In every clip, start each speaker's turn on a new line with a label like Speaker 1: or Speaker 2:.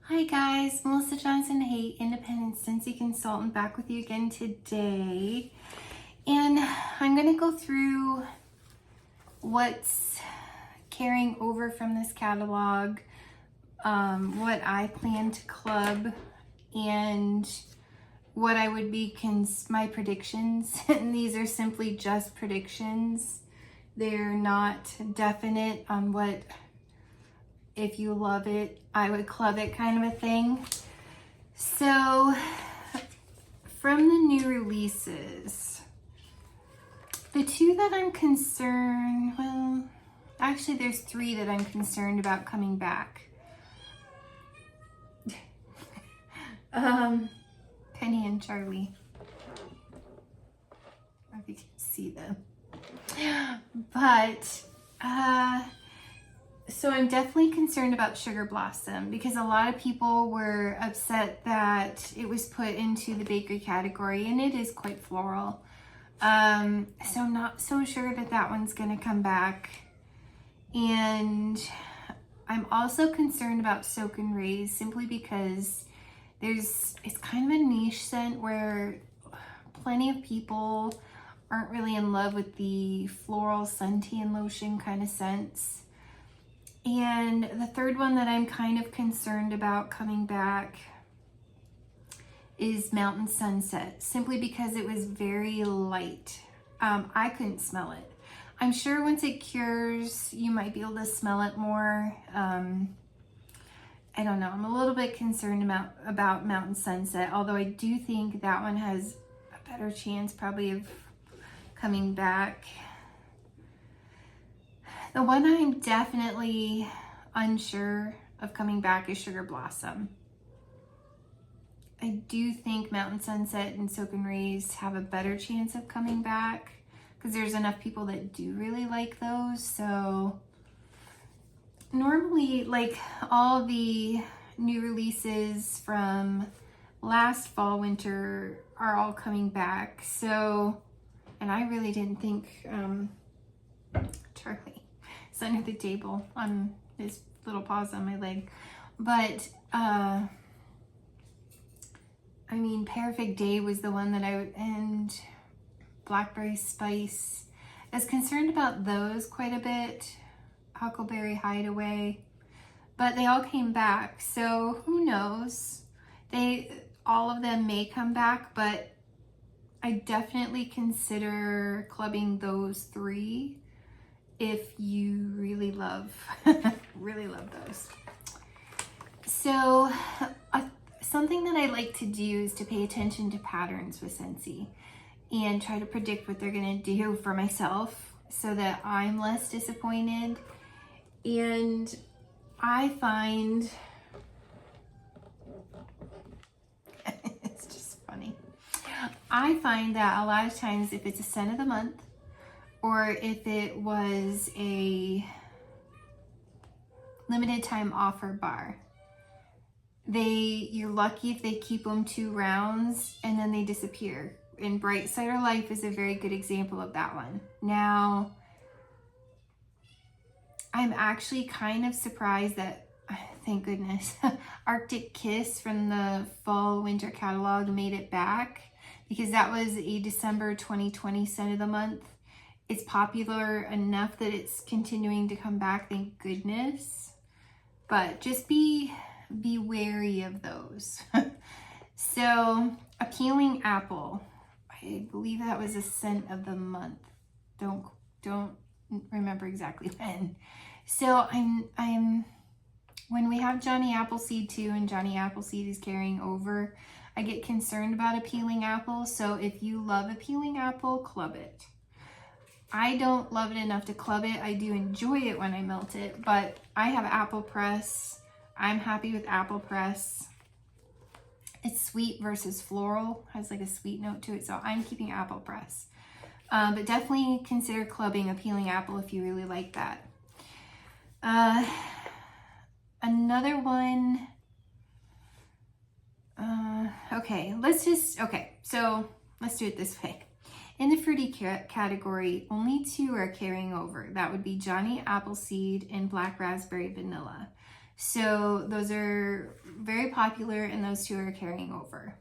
Speaker 1: Hi guys, Melissa Johnson, hey, independent Scentsy consultant, back with you again today. And I'm going to go through what's carrying over from this catalog, what I plan to club, and what I would be my predictions. And these are simply just predictions. They're not definite on what, if you love it, I would club it kind of a thing. So from the new releases, the two that I'm concerned, well, actually there's three that I'm concerned about coming back. Penny and Charlie. I don't know if you can see them. But, so I'm definitely concerned about Sugar Blossom because a lot of people were upset that it was put into the bakery category, and it is quite floral. So I'm not so sure that that one's gonna come back. And I'm also concerned about Soak and Raise simply because it's kind of a niche scent where plenty of people aren't really in love with the floral suntan lotion kind of scents. And the third one that I'm kind of concerned about coming back is Mountain Sunset, simply because it was very light. I couldn't smell it. I'm sure once it cures, you might be able to smell it more. I don't know. I'm a little bit concerned about Mountain Sunset, although I do think that one has a better chance probably of coming back. The one I'm definitely unsure of coming back is Sugar Blossom. I do think Mountain Sunset and Soak and Raise have a better chance of coming back because there's enough people that do really like those. So normally, like, all the new releases from last fall, winter are all coming back. So, and I really didn't think Charlie under the table on his little paws on my leg, but I mean, Perfect Day was the one that and Blackberry Spice. I was concerned about those quite a bit. Huckleberry Hideaway, but they all came back, so who knows? All of them may come back, but I definitely consider clubbing those three if you really love those. So something that I like to do is to pay attention to patterns with Scentsy and try to predict what they're gonna do for myself so that I'm less disappointed. And I find it's just funny. I find that a lot of times if it's a scent of the month, or if it was a limited time offer bar, you're lucky if they keep them 2 rounds and then they disappear. And Bright Cider Life is a very good example of that one. Now, I'm actually kind of surprised that, thank goodness, Arctic Kiss from the fall winter catalog made it back, because that was a December 2020 scent of the month. It's popular enough that it's continuing to come back, thank goodness. But just be wary of those. So, Appealing Apple. I believe that was a scent of the month. Don't remember exactly when. So when we have Johnny Appleseed too, and Johnny Appleseed is carrying over, I get concerned about Appealing Apple. So if you love Appealing Apple, club it. I don't love it enough to club it. I do enjoy it when I melt it, but I have Apple Press. I'm happy with Apple Press. It's sweet versus floral, has like a sweet note to it, so I'm keeping Apple Press. But definitely consider clubbing Appealing Apple if you really like that. Another one, so let's do it this way. In the fruity category, only 2 are carrying over. That would be Johnny Appleseed and Black Raspberry Vanilla. So those are very popular, and those two are carrying over.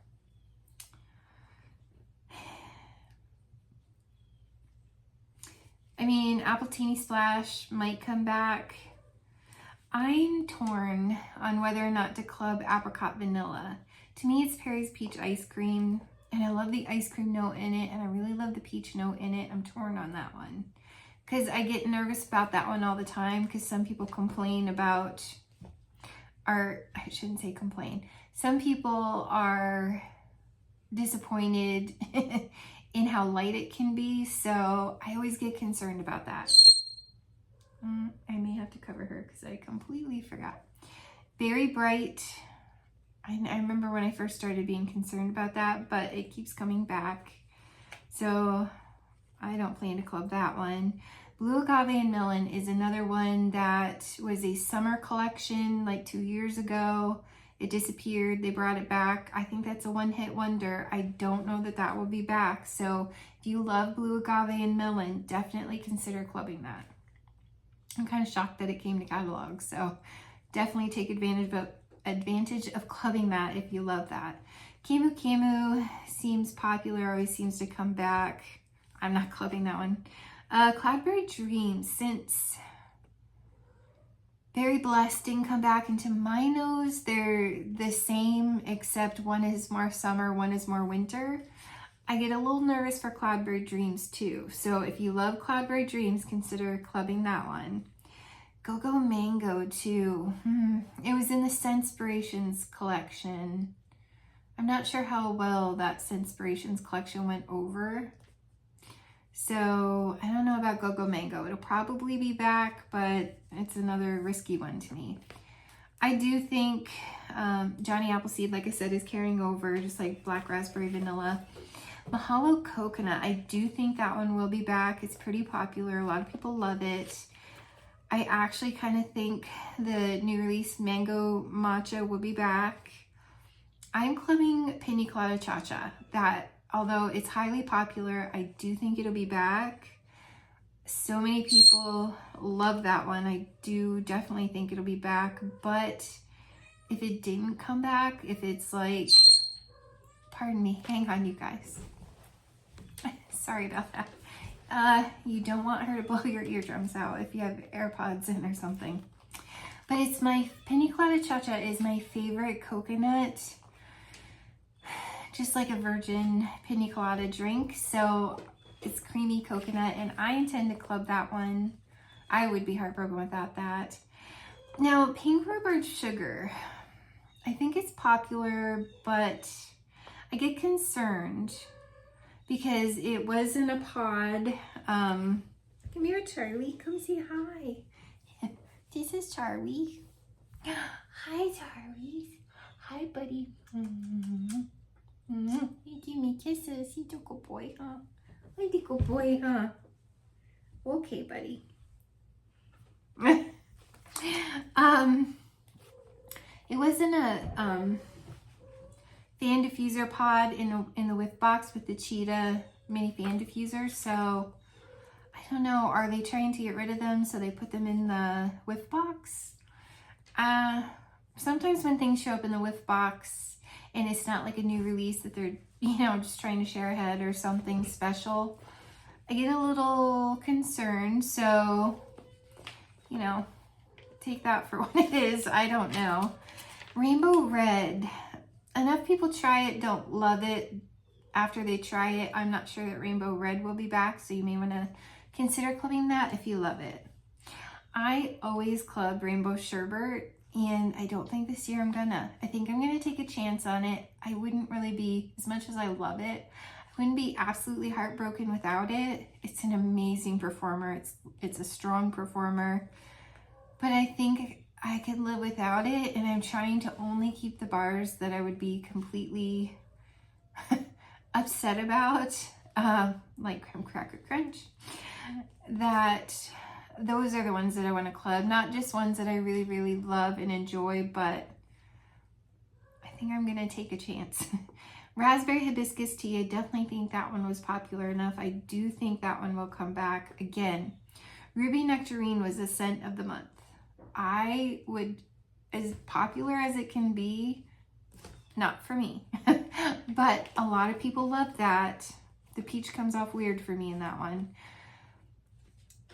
Speaker 1: I mean, Apple Teeny Splash might come back. I'm torn on whether or not to club Apricot Vanilla. To me, it's Perry's Peach Ice Cream, and I love the ice cream note in it, and I really love the peach note in it. I'm torn on that one because I get nervous about that one all the time because some people complain about, or I shouldn't say complain, some people are disappointed in how light it can be, so I always get concerned about that. I may have to cover her because I completely forgot. Berry Bright, I remember when I first started being concerned about that, but it keeps coming back, so I don't plan to club that one. Blue Agave and Melon is another one that was a summer collection like 2 years ago. It disappeared. They brought it back. I think that's a one-hit wonder. I don't know that that will be back. So if you love Blue Agave and Melon, definitely consider clubbing that. I'm kind of shocked that it came to catalog. So definitely take advantage of clubbing that if you love that. Camu Camu seems popular, always seems to come back. I'm not clubbing that one. Cloudberry Dreams, since Very Blessed didn't come back into my nose, they're the same except one is more summer, one is more winter. I get a little nervous for Cloudberry Dreams too. So if you love Cloudberry Dreams, consider clubbing that one. Go-Go Mango too. It was in the Scentspirations collection. I'm not sure how well that Scentspirations collection went over. So I don't know about Go-Go Mango. It'll probably be back, but it's another risky one to me. I do think Johnny Appleseed, like I said, is carrying over, just like Black Raspberry Vanilla. Mahalo Coconut, I do think that one will be back. It's pretty popular. A lot of people love it. I actually kind of think the new release Mango Matcha will be back. I'm clubbing Pina Colada Cha-Cha. That, although it's highly popular, I do think it'll be back. So many people love that one. I do definitely think it'll be back, but if it didn't come back, if it's like, pardon me, hang on you guys. Sorry about that. You don't want her to blow your eardrums out if you have AirPods in or something. But it's my Pina Colada Cha-Cha is my favorite coconut, just like a virgin pina colada drink. So it's creamy coconut, and I intend to club that one. I would be heartbroken without that. Now, Pink Rhubarb Sugar, I think it's popular, but I get concerned because it was in a pod. Come here, Charlie. Come say hi. This is Charlie. Hi, Charlie. Hi, buddy. You give me kisses. He's a good boy, huh? He's a good boy, huh? Okay, buddy. It was in a fan diffuser pod in the whiff box with the cheetah mini fan diffusers. So I don't know, are they trying to get rid of them so they put them in the whiff box? Sometimes when things show up in the whiff box and it's not like a new release that they're, you know, just trying to share ahead or something special, I get a little concerned. So, you know, take that for what it is. I don't know. Rainbow Red. Enough people try it, don't love it. After they try it, I'm not sure that Rainbow Red will be back, so you may want to consider clubbing that if you love it. I always club Rainbow Sherbet, and I don't think this year I'm gonna. I think I'm gonna take a chance on it. I wouldn't really be, as much as I love it, I wouldn't be absolutely heartbroken without it. It's an amazing performer. It's a strong performer, but I think I could live without it, and I'm trying to only keep the bars that I would be completely upset about, like Creme Cracker Crunch. Those are the ones that I want to club, not just ones that I really, really love and enjoy, but I think I'm going to take a chance. Raspberry Hibiscus Tea, I definitely think that one was popular enough. I do think that one will come back again. Ruby Nectarine was the scent of the month. I would as popular as it can be, not for me. But a lot of people love that. The peach comes off weird for me in that one.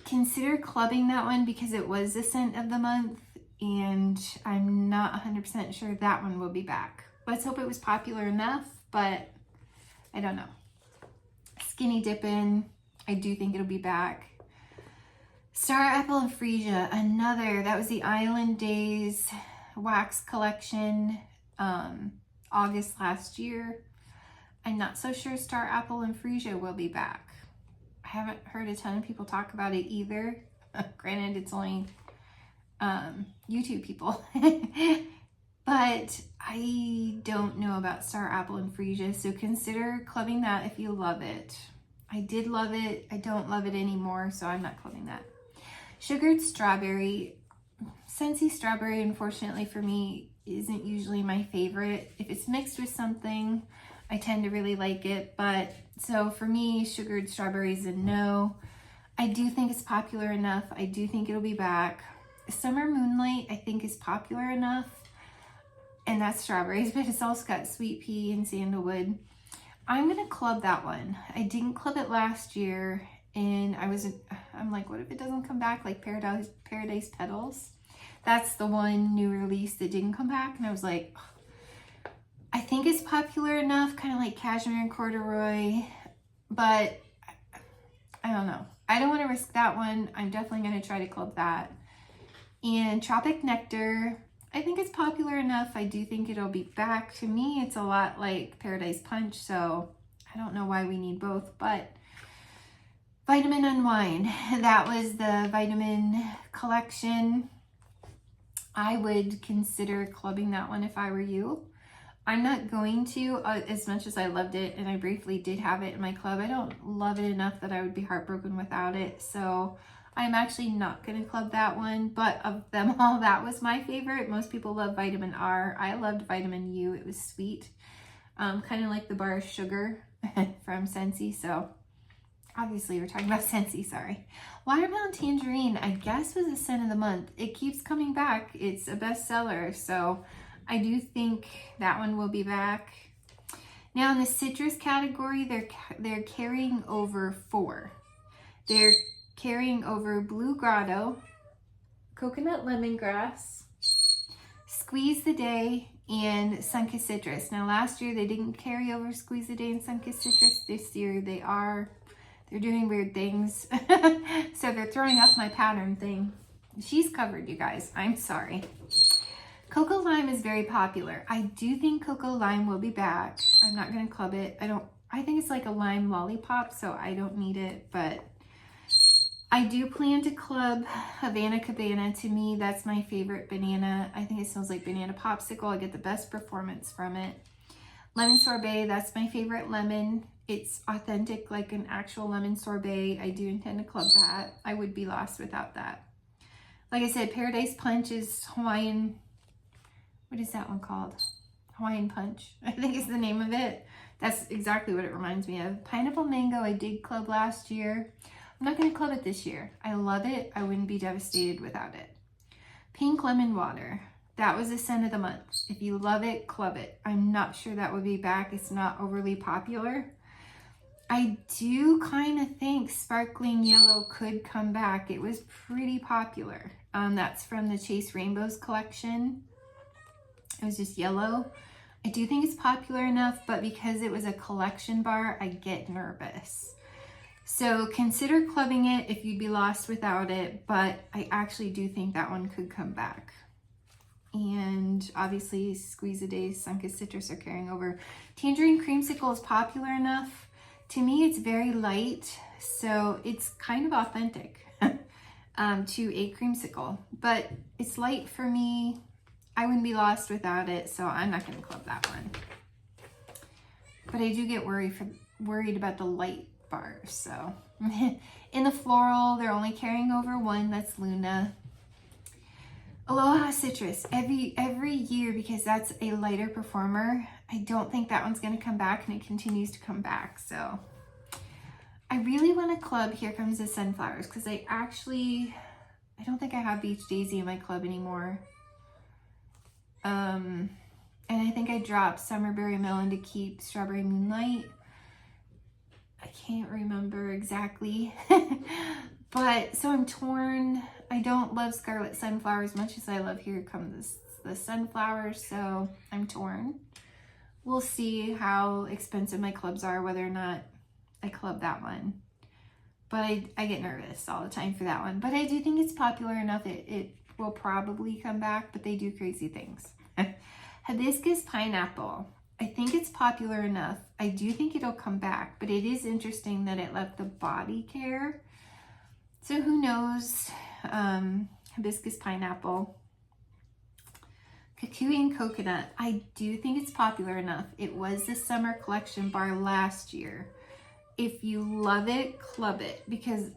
Speaker 1: Consider clubbing that one because it was the scent of the month, and I'm not 100% sure that one will be back. Let's hope it was popular enough, but I don't know. Skinny Dippin', I do think it'll be back. Star Apple and Freesia, another, that was the Island Days wax collection, August last year. I'm not so sure Star Apple and Freesia will be back. I haven't heard a ton of people talk about it either. Granted, it's only YouTube people. But I don't know about Star Apple and Freesia, so consider clubbing that if you love it. I did love it. I don't love it anymore, so I'm not clubbing that. Sugared Strawberry. Scentsy Strawberry, unfortunately for me, isn't usually my favorite. If it's mixed with something, I tend to really like it. But so for me, Sugared Strawberry is a no. I do think it's popular enough. I do think it'll be back. Summer Moonlight, I think, is popular enough. And that's strawberries, but it's also got sweet pea and sandalwood. I'm gonna club that one. I didn't club it last year, and I'm like, what if it doesn't come back like Paradise Petals? That's the one new release that didn't come back, and I was like, I think it's popular enough, kind of like Cashmere and Corduroy, but I don't know. I don't want to risk that one. I'm definitely gonna try to club that. And Tropic Nectar, I think it's popular enough. I do think it'll be back. To me, it's a lot like Paradise Punch, so I don't know why we need both. But Vitamin Unwind, that was the vitamin collection. I would consider clubbing that one if I were you. I'm not going to, as much as I loved it, and I briefly did have it in my club. I don't love it enough that I would be heartbroken without it, so I'm actually not going to club that one, but of them all, that was my favorite. Most people love Vitamin R. I loved Vitamin U. It was sweet, kind of like the bar of sugar from Scentsy. So obviously we're talking about Scentsy, sorry. Watermelon Tangerine, I guess, was the scent of the month. It keeps coming back. It's a bestseller, so I do think that one will be back. Now in the citrus category, they're carrying over 4. They're carrying over Blue Grotto, Coconut Lemongrass, Squeeze the Day, and Sunkissed Citrus. Now last year they didn't carry over Squeeze the Day and Sunkissed Citrus. This year they are. They're doing weird things. So they're throwing off my pattern thing. She's covered, you guys. I'm sorry. Cocoa Lime is very popular. I do think Cocoa Lime will be back. I'm not going to club it. I think it's like a lime lollipop, so I don't need it, but I do plan to club Havana Cabana. To me, that's my favorite banana. I think it smells like banana popsicle. I get the best performance from it. Lemon Sorbet, that's my favorite lemon. It's authentic, like an actual lemon sorbet. I do intend to club that. I would be lost without that. Like I said, Paradise Punch is Hawaiian. What is that one called? Hawaiian Punch, I think is the name of it. That's exactly what it reminds me of. Pineapple Mango, I did club last year. I'm not going to club it this year. I love it. I wouldn't be devastated without it. Pink Lemon Water. That was the scent of the month. If you love it, club it. I'm not sure that will be back. It's not overly popular. I do kind of think Sparkling Yellow could come back. It was pretty popular. That's from the Chase Rainbows collection. It was just yellow. I do think it's popular enough, but because it was a collection bar, I get nervous. So consider clubbing it if you'd be lost without it, but I actually do think that one could come back. And obviously Squeeze a Day, Sunkissed Citrus are carrying over. Tangerine Creamsicle is popular enough. To me, it's very light, so it's kind of authentic to a creamsicle, but it's light for me. I wouldn't be lost without it, so I'm not going to club that one. But I do get worried about the light bars, so. In the Floral, they're only carrying over 1, that's Luna. Aloha Citrus, every year, because that's a lighter performer, I don't think that one's going to come back, and it continues to come back, so. I really want to club Here Comes the Sunflowers, because I don't think I have Beach Daisy in my club anymore. And I think I dropped Summerberry Melon to keep Strawberry Moonlight. I can't remember exactly. But so I'm torn. I don't love Scarlet Sunflower as much as I love Here Comes the Sunflower, so I'm torn. We'll see how expensive my clubs are, whether or not I club that one. But I get nervous all the time for that one. But I do think it's popular enough. It will probably come back, but they do crazy things. Hibiscus Pineapple. I think it's popular enough. I do think it'll come back, but it is interesting that it left the body care. So who knows? Hibiscus Pineapple. Kukui and Coconut. I do think it's popular enough. It was the summer collection bar last year. If you love it, club it, because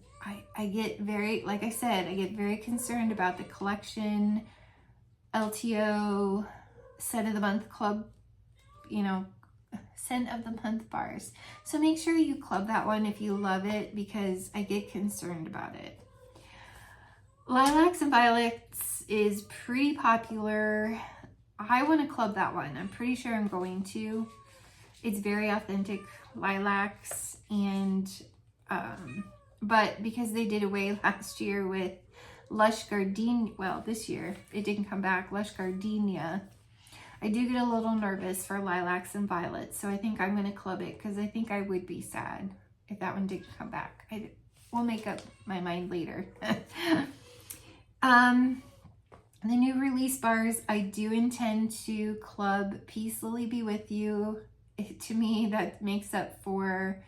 Speaker 1: I get very, like I said, I get very concerned about the collection, LTO, scent of the month club, you know, scent of the month bars. So make sure you club that one if you love it, because I get concerned about it. Lilacs and Violets is pretty popular. I want to club that one. I'm pretty sure I'm going to. It's very authentic lilacs, and but because they did away last year with Lush Gardenia, well, this year it didn't come back, Lush Gardenia, I do get a little nervous for Lilacs and Violets, so I think I'm going to club it, because I think I would be sad if that one didn't come back. We'll make up my mind later. The new release bars, I do intend to club Peace Lily Be With You. To me, that makes up for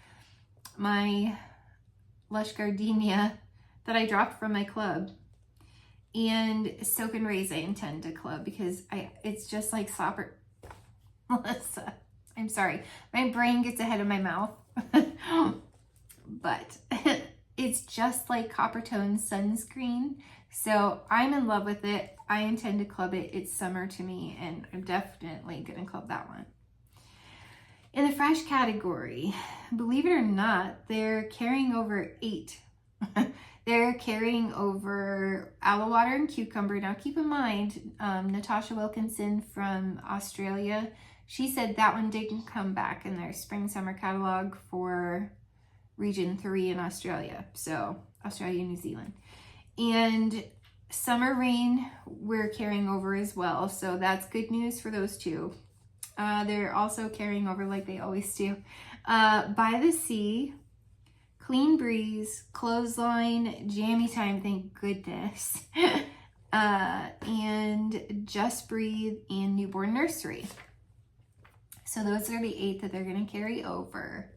Speaker 1: my Lush Gardenia that I dropped from my club. And Soak and Raise I intend to club, because it's just like Slopper. Melissa, I'm sorry. My brain gets ahead of my mouth. But it's just like Coppertone sunscreen. So I'm in love with it. I intend to club it. It's summer to me, and I'm definitely going to club that one. In the fresh category, believe it or not, they're carrying over 8. They're carrying over Aloe Water and Cucumber. Now keep in mind, Natasha Wilkinson from Australia, she said that one didn't come back in their spring summer catalog for region 3 in Australia. So Australia, New Zealand. And Summer Rain we're carrying over as well. So that's good news for those two. They're also carrying over, like they always do, By the Sea, Clean Breeze, Clothesline, Jammy Time, thank goodness, and Just Breathe, and Newborn Nursery. So those are the 8 that they're going to carry over.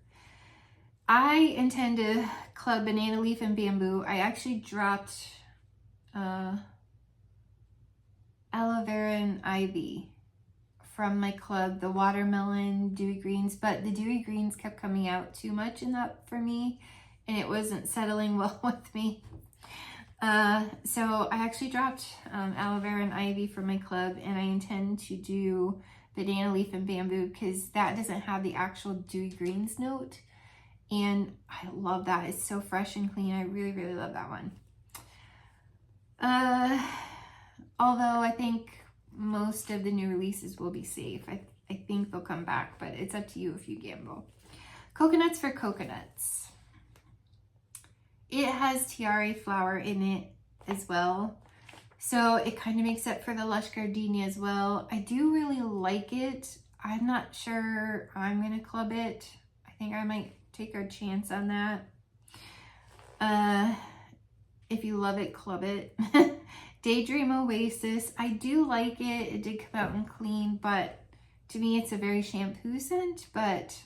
Speaker 1: I intend to club Banana Leaf and Bamboo. I actually dropped Aloe Vera and Ivy from my club, the Watermelon, Dewy Greens, but the Dewy Greens kept coming out too much in that for me, and it wasn't settling well with me. So I actually dropped Aloe Vera and Ivy from my club, and I intend to do Banana Leaf and Bamboo, because that doesn't have the actual Dewy Greens note, and I love that. It's so fresh and clean. I really, really love that one. Although I think most of the new releases will be safe. I think they'll come back, but it's up to you if you gamble. Coconuts for Coconuts. It has tiare flower in it as well, so it kind of makes up for the Lush Gardenia as well. I do really like it. I'm not sure I'm gonna club it. I think I might take a chance on that. If you love it, club it. Daydream Oasis, I do like it. It did come out and clean, but to me it's a very shampoo scent, but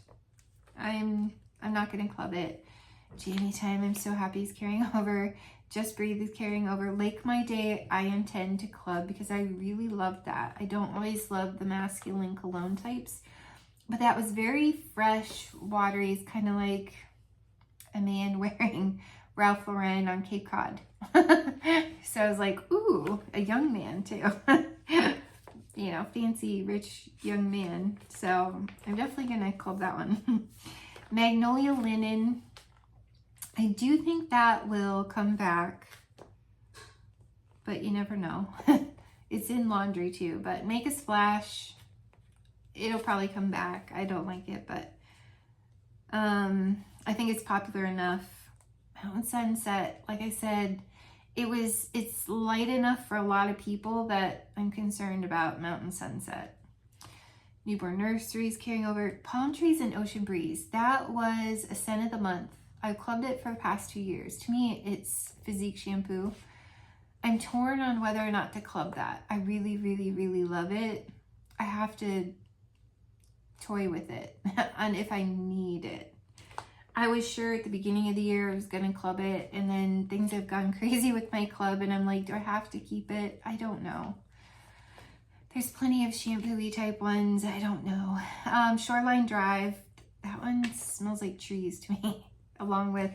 Speaker 1: I'm not gonna club it. Jammy Time, I'm so happy he's carrying over. Just Breathe is carrying over. Lake My Day, I intend to club, because I really love that. I don't always love the masculine cologne types, but that was very fresh, watery. It's kind of like a man wearing Ralph Lauren on Cape Cod. So I was like, ooh, a young man too. You know, fancy, rich, young man. So I'm definitely gonna club that one. Magnolia Linen. I do think that will come back, but you never know. It's in laundry too, but Make a Splash, it'll probably come back. I don't like it, but I think it's popular enough. Mountain Sunset, like I said, it's light enough for a lot of people that I'm concerned about Mountain Sunset. Newborn Nurseries carrying over. Palm Trees and Ocean Breeze. That was a scent of the month. I've clubbed it for the past 2 years. To me, it's Physique shampoo. I'm torn on whether or not to club that. I really, really, really love it. I have to toy with it on if I need it. I was sure at the beginning of the year I was going to club it, and then things have gone crazy with my club, and I'm like, do I have to keep it? I don't know. There's plenty of shampoo-y type ones. I don't know. Shoreline Drive. That one smells like trees to me, along with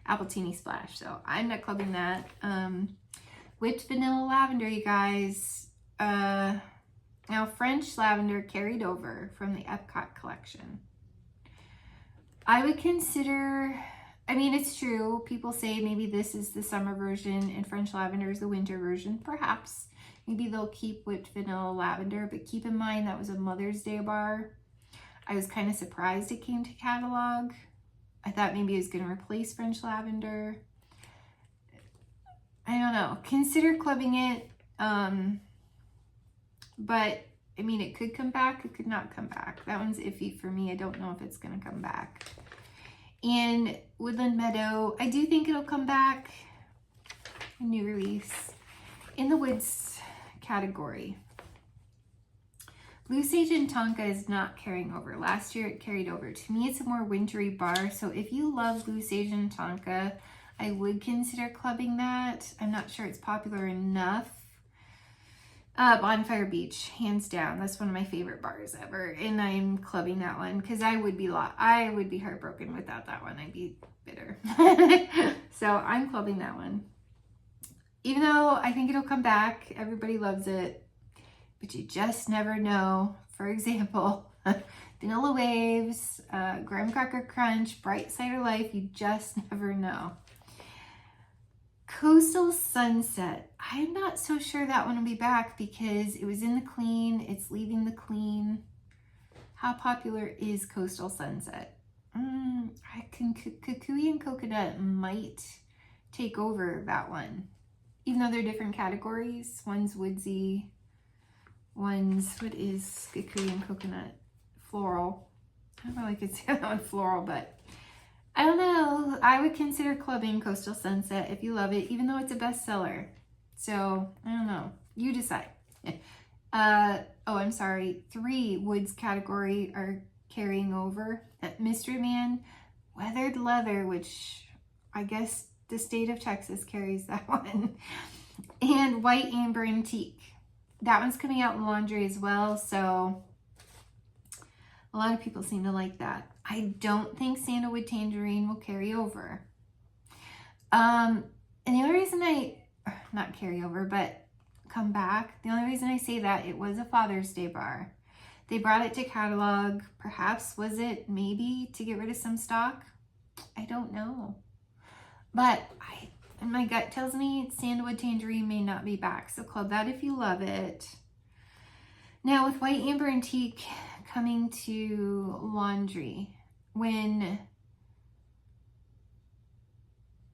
Speaker 1: Appletini Splash. So I'm not clubbing that. Whipped Vanilla Lavender, you guys. Now French Lavender carried over from the Epcot collection. I would consider, I mean, it's true. People say maybe this is the summer version and French Lavender is the winter version. Perhaps. Maybe they'll keep Whipped Vanilla Lavender, but keep in mind that was a Mother's Day bar. I was kind of surprised it came to catalog. I thought maybe it was going to replace French Lavender. I don't know. Consider clubbing it. But, I mean, it could come back. It could not come back. That one's iffy for me. I don't know if it's going to come back. And Woodland Meadow, I do think it'll come back. A new release. In the Woods category. Blue Sage and Tonka is not carrying over. Last year it carried over. To me, it's a more wintry bar. So if you love Blue Sage and Tonka, I would consider clubbing that. I'm not sure it's popular enough. Bonfire Beach, hands down. That's one of my favorite bars ever. And I'm clubbing that one because I would be heartbroken without that one. I'd be bitter. So I'm clubbing that one. Even though I think it'll come back, everybody loves it, but you just never know. For example, Vanilla Waves, Graham Cracker Crunch, Bright Cider Life, you just never know. Coastal Sunset, I'm not so sure that one will be back because it was in the clean, it's leaving the clean. How popular is Coastal Sunset? Kukui and Coconut might take over that one. Even though they're different categories, one's woodsy, one's, what is Kukui and Coconut? Floral. I don't know if I could say that one floral, but I don't know. I would consider clubbing Coastal Sunset if you love it, even though it's a bestseller. So, I don't know. You decide. I'm sorry. 3 Woods category are carrying over. Mystery Man, Weathered Leather, which I guess the state of Texas carries that one. And White Amber Antique. That one's coming out in laundry as well, so a lot of people seem to like that. I don't think Sandalwood Tangerine will carry over. And the only reason not carry over, but come back, the only reason I say that, it was a Father's Day bar. They brought it to catalog. Perhaps was it maybe to get rid of some stock? I don't know. But my gut tells me Sandalwood Tangerine may not be back. So club that if you love it. Now with White Amber Antique coming to laundry, when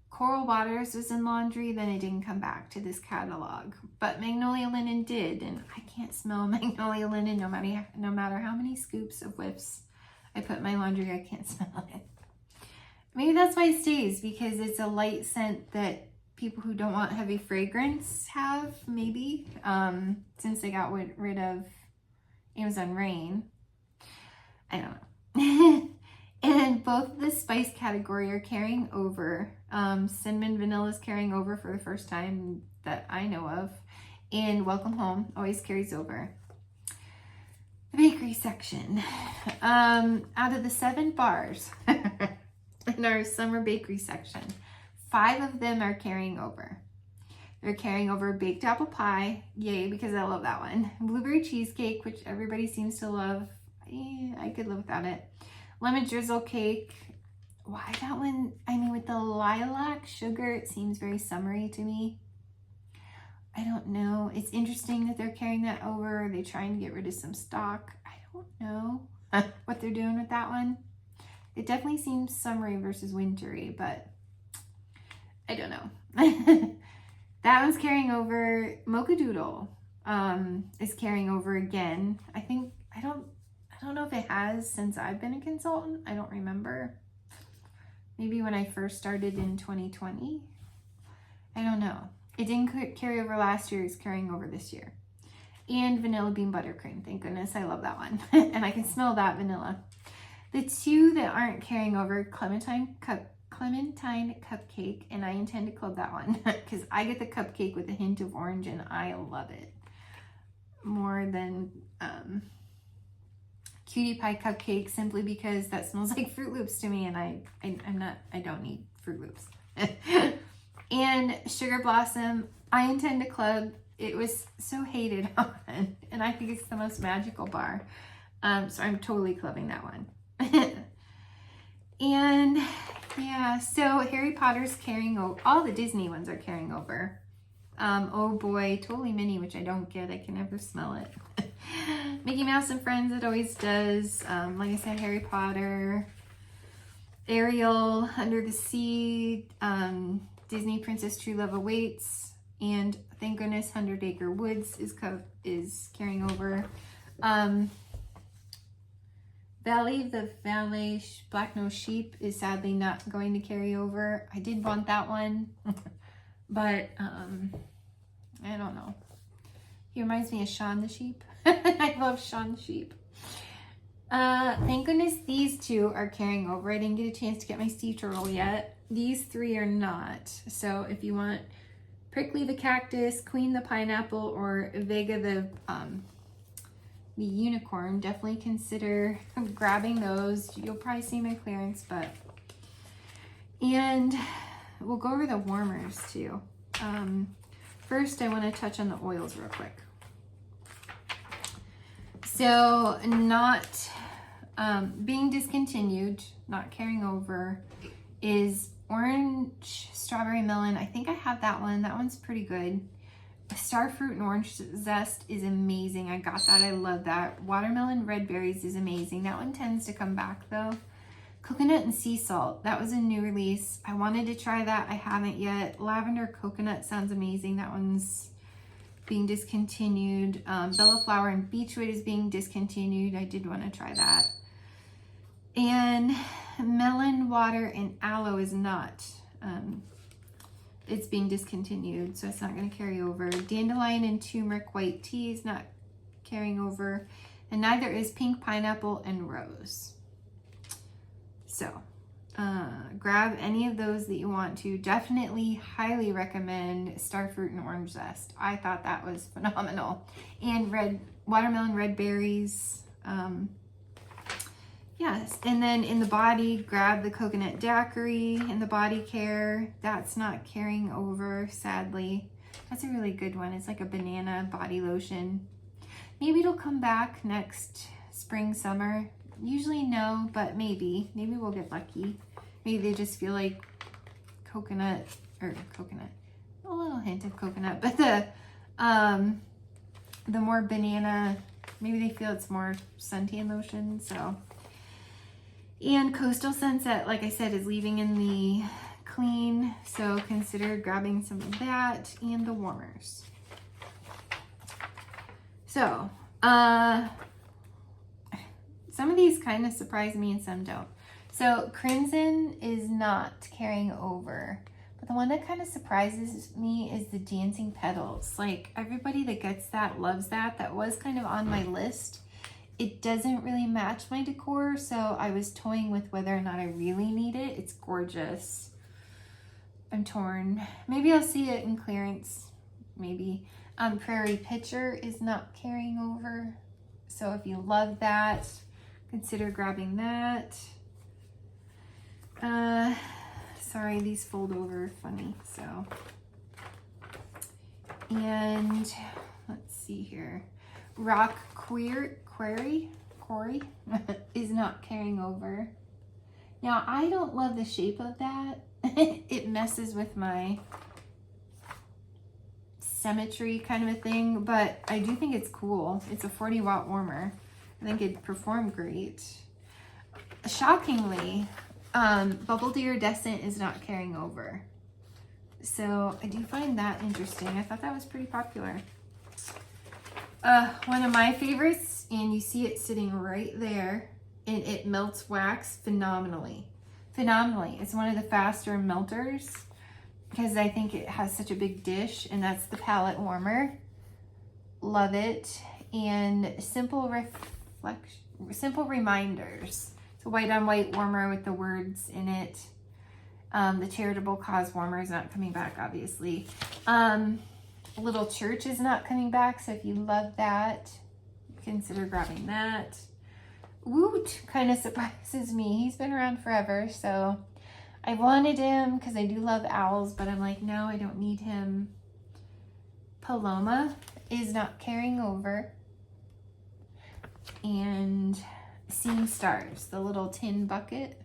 Speaker 1: Coral Waters was in laundry, then it didn't come back to this catalog. But Magnolia Linen did, and I can't smell Magnolia Linen no matter how many scoops of whiffs I put in my laundry, I can't smell it. Maybe that's why it stays, because it's a light scent that people who don't want heavy fragrance have, maybe, since they got rid of Amazon Rain. I don't know. And both the spice category are carrying over. Cinnamon Vanilla is carrying over for the first time that I know of. And Welcome Home always carries over. The bakery section. Out of the 7 bars in our summer bakery section, 5 of them are carrying over. They're carrying over baked apple pie. Yay, because I love that one. Blueberry cheesecake, which everybody seems to love. I could live without it. Lemon drizzle cake. Why that one? I mean, with the lilac sugar, it seems very summery to me. I don't know. It's interesting that they're carrying that over. Are they trying to get rid of some stock? I don't know what they're doing with that one. It definitely seems summery versus wintry, but I don't know. That one's carrying over. Mocha Doodle is carrying over again. I don't know if it has since I've been a consultant. I don't remember. Maybe when I first started in 2020. I don't know. It didn't carry over last year. It's carrying over this year. And Vanilla Bean Buttercream. Thank goodness. I love that one. And I can smell that vanilla. The two that aren't carrying over, Clementine Cupcake, and I intend to club that one because I get the cupcake with a hint of orange and I love it more than Cutie Pie Cupcake, simply because that smells like Fruit Loops to me, and I don't need Fruit Loops. And Sugar Blossom, I intend to club. It was so hated on, and I think it's the most magical bar. So I'm totally clubbing that one. And yeah, so Harry Potter's carrying over. All the Disney ones are carrying over. Oh boy, Totally Mini, which I don't get. I can never smell it. Mickey Mouse and Friends, it always does. Like I said, Harry Potter, Ariel, Under the Sea, Disney Princess True Love Awaits, and thank goodness 100 Acre Woods is carrying over. Valet Black Nose Sheep is sadly not going to carry over. I did want that one, but I don't know. He reminds me of Shaun the Sheep. I love Shaun the Sheep. Thank goodness these two are carrying over. I didn't get a chance to get my Sea Turtle yet. These three are not. So if you want Prickly the Cactus, Queen the Pineapple, or Vega the Unicorn, definitely consider grabbing those. You'll probably see my clearance, but... And we'll go over the warmers too. First, I want to touch on the oils real quick. So, not being discontinued, not carrying over, is Orange Strawberry Melon. I think I have that one. That one's pretty good. Starfruit and Orange Zest is amazing. I got that. I love that. Watermelon Red Berries is amazing. That one tends to come back though. Coconut and Sea Salt. That was a new release. I wanted to try that. I haven't yet. Lavender Coconut sounds amazing. That one's being discontinued. Bellaflower and Beechwood is being discontinued. I did want to try that. And Melon Water and Aloe is not. It's being discontinued, so it's not going to carry over. Dandelion and Turmeric White Tea is not carrying over. And neither is Pink Pineapple and Rose. So, grab any of those that you want to. Definitely highly recommend Starfruit and Orange Zest. I thought that was phenomenal. And Watermelon Red Berries. Yes, and then in the body, grab the Coconut Daiquiri in the body care. That's not carrying over, sadly. That's a really good one. It's like a banana body lotion. Maybe it'll come back next spring, summer. Usually no, but maybe. Maybe we'll get lucky. Maybe they just feel like coconut, a little hint of coconut, but the more banana, maybe they feel it's more suntan lotion, so. And Coastal Sunset, like I said, is leaving in the clean, so consider grabbing some of that and the warmers. So, some of these kind of surprise me and some don't. So, Crimson is not carrying over, but the one that kind of surprises me is the Dancing Petals. Like, everybody that gets that loves that. That was kind of on my list. It doesn't really match my decor, so I was toying with whether or not I really need it. It's gorgeous. I'm torn. Maybe I'll see it in clearance. Maybe. Prairie Pitcher is not carrying over. So if you love that, consider grabbing that. Sorry, these fold over funny, so. And let's see here. Rock Quarry is not carrying over. Now, I don't love the shape of that. It messes with my symmetry kind of a thing, but I do think it's cool. It's a 40-watt warmer. I think it'd perform great. Shockingly, Bubbled Iridescent is not carrying over. So I do find that interesting. I thought that was pretty popular. One of my favorites, and you see it sitting right there, and it melts wax phenomenally. Phenomenally. It's one of the faster melters because I think it has such a big dish, and that's the palette warmer. Love it. And Simple Reminders. It's a white on white warmer with the words in it. The charitable cause warmer is not coming back, obviously. Little Church is not coming back, so if you love that, consider grabbing that. Woot kind of surprises me. He's been around forever, so I wanted him because I do love owls, but I'm like, no, I don't need him. Paloma is not carrying over. And Seeing Stars, the little tin bucket.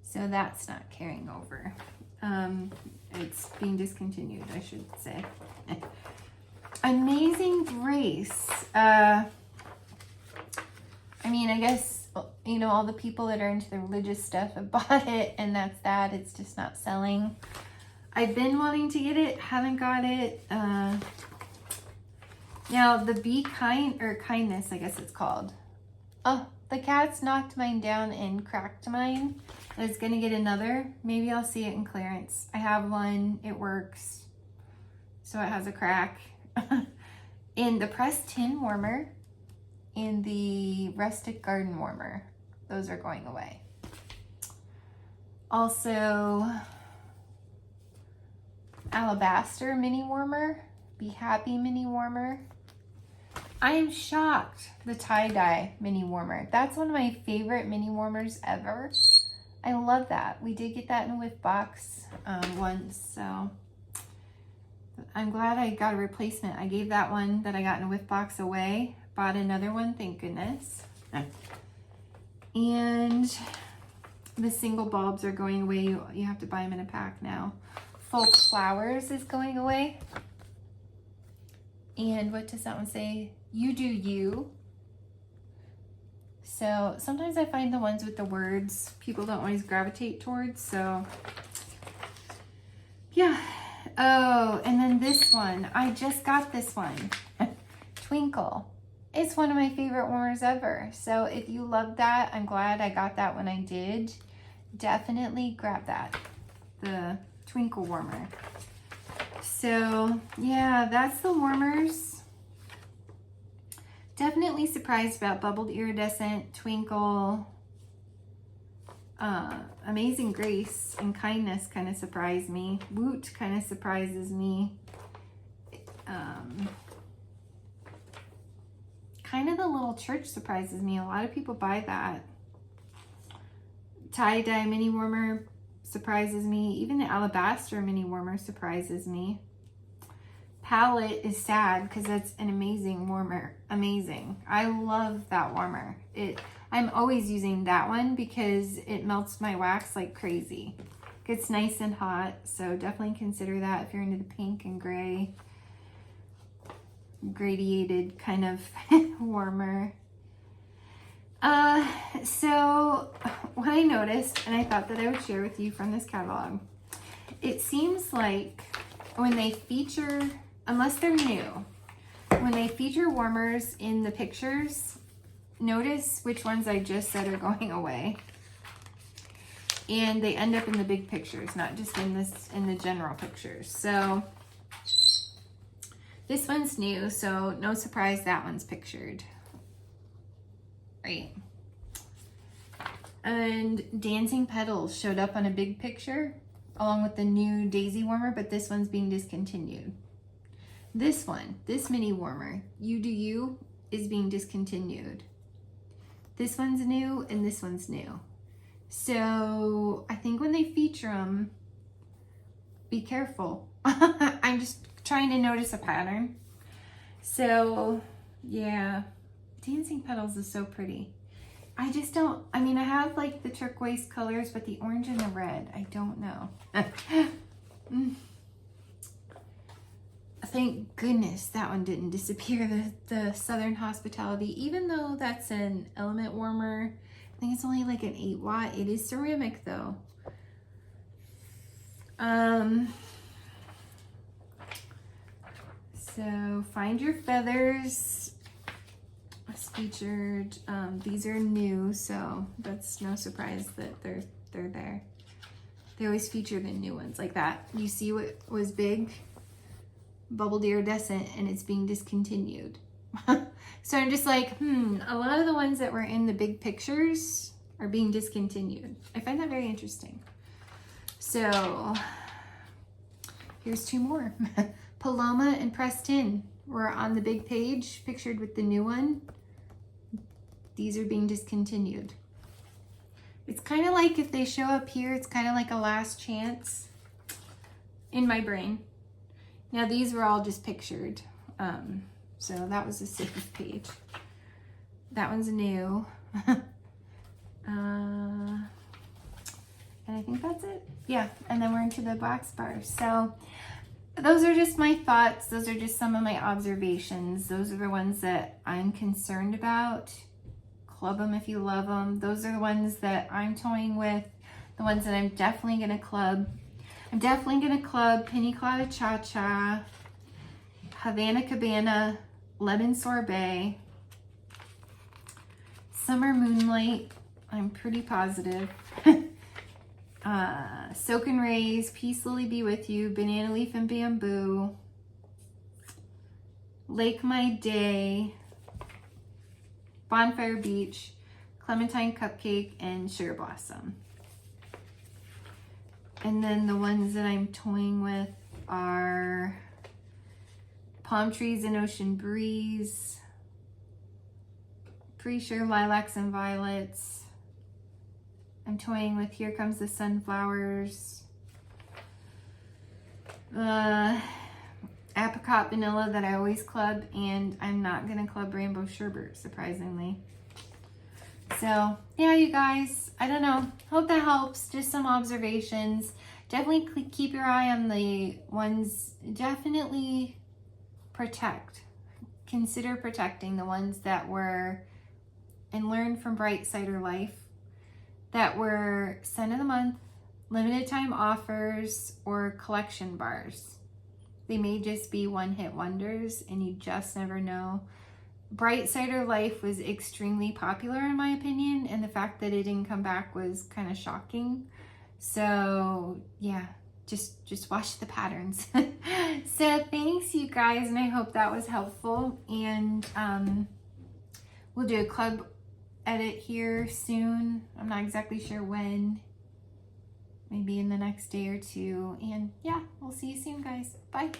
Speaker 1: So that's not carrying over. It's being discontinued, I should say. Amazing Grace. I mean, I guess, you know, all the people that are into the religious stuff have bought it, and that's that. It's just not selling. I've been wanting to get it, haven't got it. Now, the Be Kind, or Kindness, I guess it's called. Oh, the cats knocked mine down and cracked mine. I was gonna get another. Maybe I'll see it in clearance. I have one, it works. So it has a crack. In the pressed tin warmer, in the rustic garden warmer, those are going away. Also, Alabaster mini warmer, Be Happy mini warmer. I am shocked, the tie-dye mini warmer. That's one of my favorite mini warmers ever. I love that. We did get that in a whiff box once, so I'm glad I got a replacement. I gave that one that I got in a whiff box away, bought another one, thank goodness. And the single bulbs are going away. You have to buy them in a pack now. Folk Flowers is going away. And what does that one say? You Do You. So sometimes I find the ones with the words people don't always gravitate towards, so yeah. Oh, and then this one. I just got this one. Twinkle. It's one of my favorite warmers ever. So if you love that, I'm glad I got that when I did. Definitely grab that. The Twinkle warmer. So yeah, that's the warmers. Definitely surprised about Bubbled Iridescent, Twinkle, Amazing Grace, and Kindness kind of surprised me. Woot kind of surprises me. Kind of the Little Church surprises me. A lot of people buy that. Tie-dye mini warmer surprises me. Even the Alabaster mini warmer surprises me. Palette is sad because that's an amazing warmer. Amazing. I love that warmer. I'm always using that one because it melts my wax like crazy. Gets nice and hot, so definitely consider that if you're into the pink and gray, gradiated kind of warmer. So what I noticed, and I thought that I would share with you from this catalog, it seems like when they feature, unless they're new, when they feature warmers in the pictures, notice which ones I just said are going away. And they end up in the big pictures, not just in the general pictures. So this one's new, so no surprise that one's pictured. Right. And Dancing Petals showed up on a big picture along with the new daisy warmer, but this one's being discontinued. This one, this mini warmer, You Do You, is being discontinued. This one's new and this one's new. So I think when they feature them, be careful. I'm just trying to notice a pattern. So yeah, Dancing Petals is so pretty. I just don't, I mean, I have like the turquoise colors, but the orange and the red, I don't know. thank goodness that one didn't disappear, the Southern Hospitality, even though that's an element warmer. I think it's only like an 8 watt. It is ceramic though. So Find Your Feathers was featured. These are new, so that's no surprise that they're there. They always feature the new ones like that. You see what was big? Bubbled iridescent, and it's being discontinued. So I'm just like, a lot of the ones that were in the big pictures are being discontinued. I find that very interesting. So here's 2 more. Paloma and Preston were on the big page, pictured with the new one. These are being discontinued. It's kind of like if they show up here, it's kind of like a last chance in my brain. Now these were all just pictured. So that was a safe page. That one's new. And I think that's it. Yeah, and then we're into the box bars. So those are just my thoughts. Those are just some of my observations. Those are the ones that I'm concerned about. Club them if you love them. Those are the ones that I'm toying with. The ones that I'm definitely going to club. I'm definitely going to club Pina Colada Cha Cha, Havana Cabana, Lemon Sorbet, Summer Moonlight, I'm pretty positive. Soak and Raise, Peace Lily Be With You, Banana Leaf and Bamboo, Lake My Day, Bonfire Beach, Clementine Cupcake, and Sugar Blossom. And then the ones that I'm toying with are Palm Trees and Ocean Breeze, Pretty Sure Lilacs and Violets. I'm toying with Here Comes the Sunflowers, Apricot Vanilla that I always club, and I'm not gonna club Rainbow Sherbet, surprisingly. So yeah, you guys, I don't know, hope that helps. Just some observations. Definitely keep your eye on the ones, definitely consider protecting the ones that were, and learn from Bright Cider Life, that were scent of the month, limited time offers, or collection bars. They may just be one-hit wonders, and you just never know. Bright Cider Life was extremely popular in my opinion, and the fact that it didn't come back was kind of shocking. So yeah, just watch the patterns. So thanks you guys, and I hope that was helpful. And we'll do a club edit here soon. I'm not exactly sure when, maybe in the next day or two. And yeah, we'll see you soon guys. Bye.